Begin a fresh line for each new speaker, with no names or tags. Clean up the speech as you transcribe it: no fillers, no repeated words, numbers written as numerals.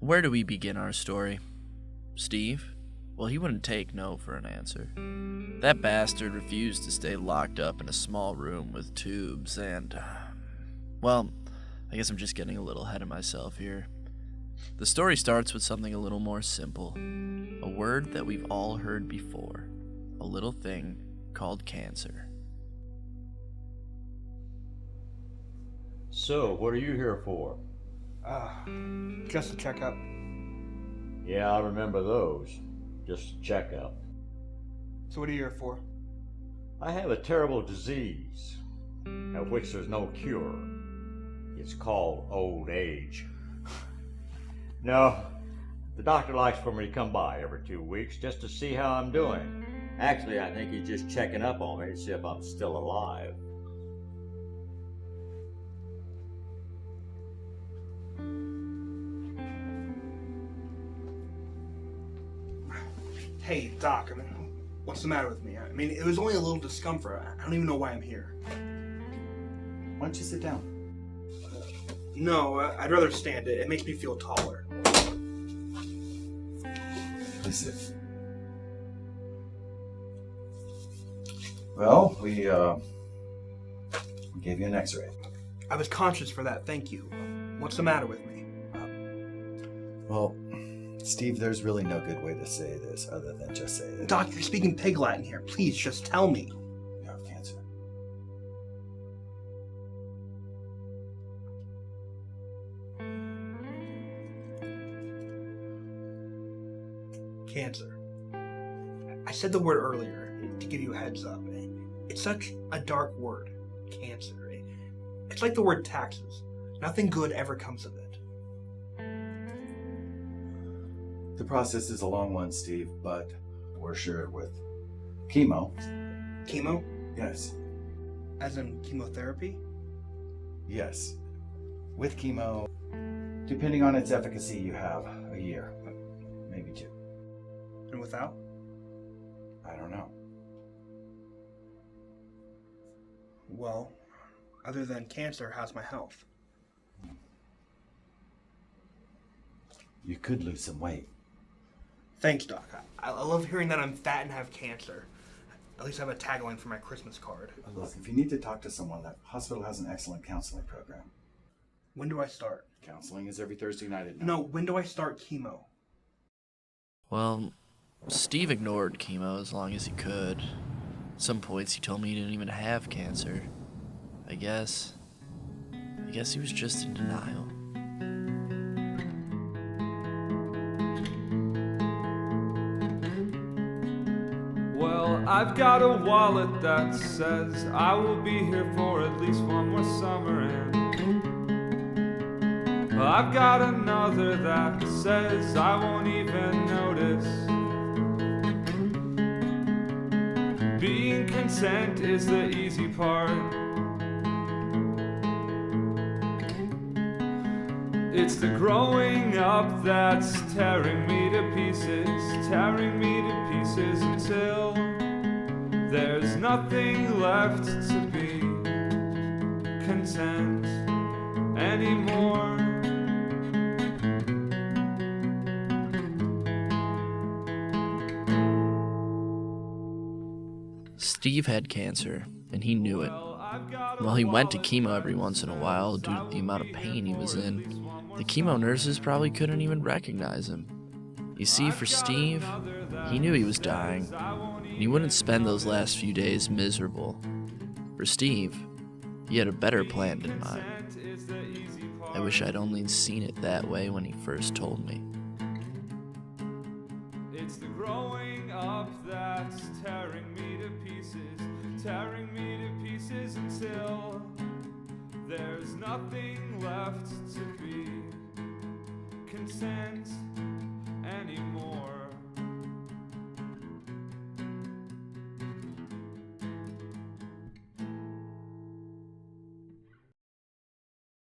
Where do we begin our story? Steve? Well, he wouldn't take no for an answer. That bastard refused to stay locked up in a small room with tubes and, well, I guess I'm just getting a little ahead of myself here. The story starts with something a little more simple. A word that we've all heard before. A little thing called cancer.
So, what are you here for?
Just a checkup.
Yeah, I remember those. Just a checkup.
So what are you here for?
I have a terrible disease, of which there's no cure. It's called old age. No, the doctor likes for me to come by every 2 weeks just to see how I'm doing. Actually, I think he's just checking up on me to see if I'm still alive.
Hey, Doc, what's the matter with me? It was only a little discomfort. I don't even know why I'm here.
Why don't you sit down?
No, I'd rather stand. It makes me feel taller.
Please sit. Well, we gave you an x-ray.
I was conscious for that, thank you. What's the matter with me?
Well, Steve, there's really no good way to say this other than just say it.
Doc, you're speaking pig Latin here. Please, just tell me.
You have cancer.
Cancer. I said the word earlier to give you a heads up. It's such a dark word, cancer. It's like the word taxes. Nothing good ever comes of it.
The process is a long one, Steve, but we're sure with chemo.
Chemo?
Yes.
As in chemotherapy?
Yes. With chemo, depending on its efficacy, you have a year, maybe 2.
And without?
I don't know.
Well, other than cancer, how's my health?
You could lose some weight.
Thanks, Doc. I love hearing that I'm fat and have cancer. At least I have a tagline for my Christmas card.
Look, if you need to talk to someone, that hospital has an excellent counseling program.
When do I start?
Counseling is every Thursday night at 9.
No, when do I start chemo?
Well, Steve ignored chemo as long as he could. At some points he told me he didn't even have cancer. I guess he was just in denial.
Well, I've got a wallet that says I will be here for at least one more summer, and well, I've got another that says I won't even notice. Being content is the easy part. It's the growing up that's tearing me to pieces until there's nothing left to be content anymore.
Steve had cancer, and he knew it. While he went to chemo every once in a while due to the amount of pain he was in, the chemo nurses probably couldn't even recognize him. You see, for Steve, he knew he was dying, and he wouldn't spend those last few days miserable. For Steve, he had a better plan in mind. I wish I'd only seen it that way when he first told me.
It's the growing up that's tearing me to pieces until there's nothing left to be content